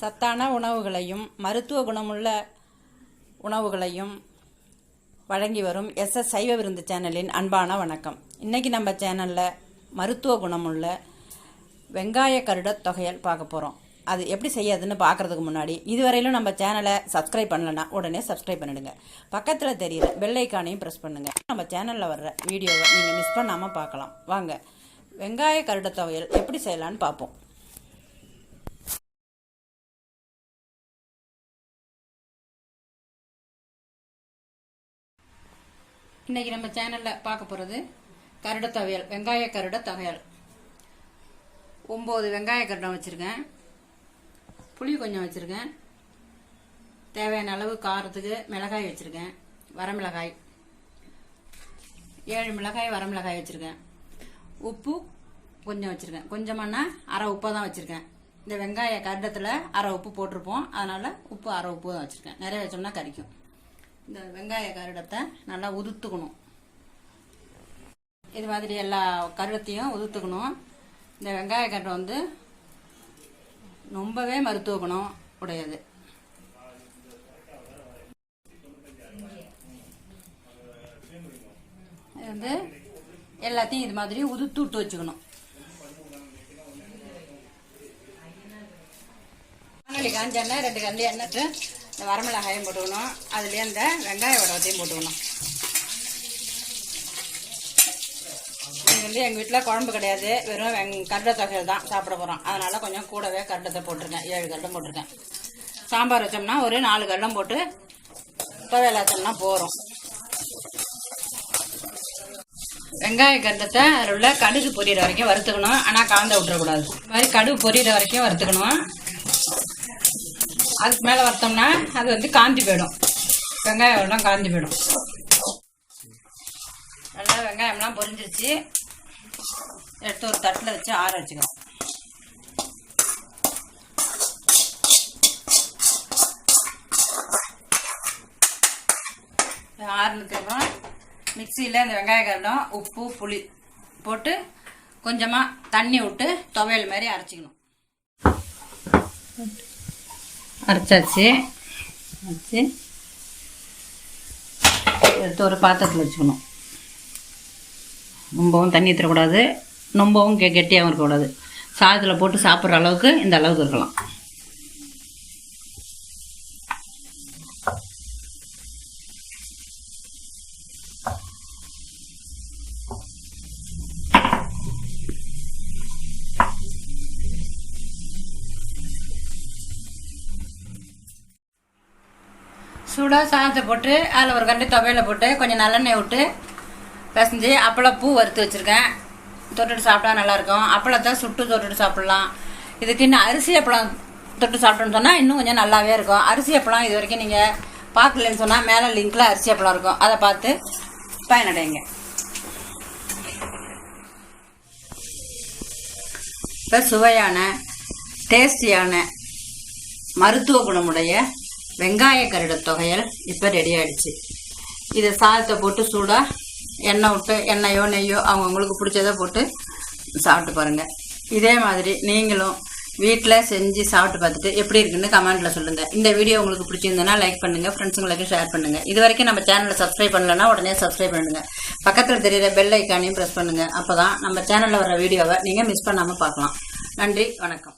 சத்தான உணவுகளையும் மருத்துவ குணமுள்ள உணவுகளையும் வழங்கி வரும் சைவ விருந்து சேனலின் அன்பான வணக்கம். இன்றைக்கி நம்ம சேனலில் மருத்துவ குணமுள்ள வெங்காய கருட தொகையல் பார்க்க போகிறோம். அது எப்படி செய்யாதுன்னு பார்க்குறதுக்கு முன்னாடி இதுவரையிலும் நம்ம சேனலை சப்ஸ்கிரைப் பண்ணலைன்னா உடனே சப்ஸ்கிரைப் பண்ணிடுங்க. பக்கத்தில் தெரியுற பெல் ஐக்கானையும் ப்ரெஸ் பண்ணுங்கள். நம்ம சேனலில் வர்ற வீடியோவை நீங்கள் மிஸ் பண்ணாமல் பார்க்கலாம். வாங்க வெங்காய கருட தொகையல் எப்படி செய்யலான்னு பார்ப்போம். இன்றைக்கி நம்ம சேனலில் பார்க்க போகிறது கருட துவையல், வெங்காய கருட துவையல். 9 வெங்காய கருடம் வச்சுருக்கேன், புளி கொஞ்சம் வச்சுருக்கேன், தேவையான அளவு காரத்துக்கு மிளகாய் வச்சுருக்கேன், வரமிளகாய் 7 மிளகாய் வரமிளகாய் வச்சுருக்கேன், உப்பு கொஞ்சம் வச்சுருக்கேன், கொஞ்சமானா அரை உப்பை தான் வச்சுருக்கேன். இந்த வெங்காய கருடத்தில் அரை உப்பு போட்டிருப்போம், அதனால் உப்பு அரை உப்பு தான் வச்சுருக்கேன். நிறைய வச்சோம்னா கறிக்கும். இந்த வெங்காய கருடத்தை நல்லா உதுத்துக்கணும். இது மாதிரி எல்லா கருடத்தையும் உதுத்துக்கணும். இந்த வெங்காய கருடம் வந்து ரொம்பவே மருத்துவ குணம் உடையது. இது வந்து எல்லாத்தையும் இது மாதிரி உதுத்து விட்டு வச்சுக்கணும். காஞ்ச எண்ணெய் 2 கரண்டி எண்ணெய்ட்டு இந்த வரமிளகாயும் போட்டுக்கணும். அதுலேயே இந்த வெங்காய வடகத்தையும் போட்டுக்கணும். இது வந்து எங்கள் வீட்டில் குழம்பு கிடையாது, வெறும் கருட தொகையில் தான் சாப்பிட போகிறோம். அதனால் கொஞ்சம் கூடவே கருடத்தை போட்டிருக்கேன். 7 கருடம் போட்டிருக்கேன். சாம்பார் வச்சோம்னா ஒரு 4 கருடம் போட்டு துவையல் வச்சோம்னா போகிறோம். வெங்காய கருடத்தை அதில் உள்ள கடுகு பொரியிற வரைக்கும் வறுத்துக்கணும். ஆனால் காந்த விட்டுறக்கூடாது. இது மாதிரி கடுகு பொரியிற வரைக்கும் வறுத்துக்கணும். அதுக்கு மேலே வறுத்தோம்னா அது வந்து காந்தி போயிடும். வெங்காயம்லாம் காந்தி போயிடும். நல்லா வெங்காயம்லாம் பொரிஞ்சிருச்சு. எடுத்து ஒரு தட்டில் வச்சு ஆற வச்சுக்கணும். ஆறுனதுக்கப்புறம் மிக்சியில் இந்த வெங்காய கருடம் உப்பு புளி போட்டு கொஞ்சமாக தண்ணி விட்டு துவையல் மாதிரி அரைச்சிக்கணும். அரைச்சாச்சு. வச்சு எடுத்து ஒரு பாத்திரத்தில் வச்சுக்கணும். ரொம்பவும் தண்ணி ஊற்றக்கூடாது, ரொம்பவும் கெட்டியாகவும் இருக்கக்கூடாது. சாதத்தில் போட்டு சாப்பிட்ற அளவுக்கு இந்த அளவுக்கு இருக்கலாம். சூடாக சாதத்தை போட்டு அதில் ஒரு கண்டி துவையில போட்டு கொஞ்சம் நல்லெண்ணெய் விட்டு பிசைஞ்சு அப்பளம் பூ வறுத்து வச்சுருக்கேன். தொட்டுட்டு சாப்பிட்டா நல்லாயிருக்கும். அப்பளத்தை சுட்டு தொட்டுட்டு சாப்பிட்லாம். இதுக்கு இன்னும் அரிசி அப்பளம் தொட்டு சாப்பிட்டோன்னு சொன்னால் இன்னும் கொஞ்சம் நல்லாவே இருக்கும். அரிசி அப்பளம் இது வரைக்கும் நீங்கள் பார்க்கலன்னு சொன்னால் மேலே லிங்கில் அரிசி அப்பளம் இருக்கும், அதை பார்த்து பயனடைங்க. இப்போ சுவையான டேஸ்டியான மருத்துவ குணமுடைய வெங்காய கருட தொகையல் இப்போ ரெடி ஆகிடுச்சு. இதை சாதத்தை போட்டு சூடாக எண்ணெய் விட்டு எண்ணெயோ நெய்யோ அவங்கவுங்களுக்கு பிடிச்சதை போட்டு சாப்பிட்டு பாருங்கள். இதே மாதிரி நீங்களும் வீட்டில் செஞ்சு சாப்பிட்டு பார்த்துட்டு எப்படி இருக்குன்னு கமெண்ட்டில் சொல்லுங்கள். இந்த வீடியோ உங்களுக்கு பிடிச்சிருந்ததுன்னா லைக் பண்ணுங்கள், ஃப்ரெண்ட்ஸுங்களுக்கு ஷேர் பண்ணுங்கள். இது வரைக்கும் நம்ம சேனலை சப்ஸ்கிரைப் பண்ணலைன்னா உடனே சப்ஸ்கிரைப் பண்ணுங்கள். பக்கத்தில் தெரிகிற பெல் ஐக்கானையும் ப்ரெஸ் பண்ணுங்கள். அப்போ தான் நம்ம சேனலில் வர வீடியோவை நீங்கள் மிஸ் பண்ணாமல் பார்க்கலாம். நன்றி, வணக்கம்.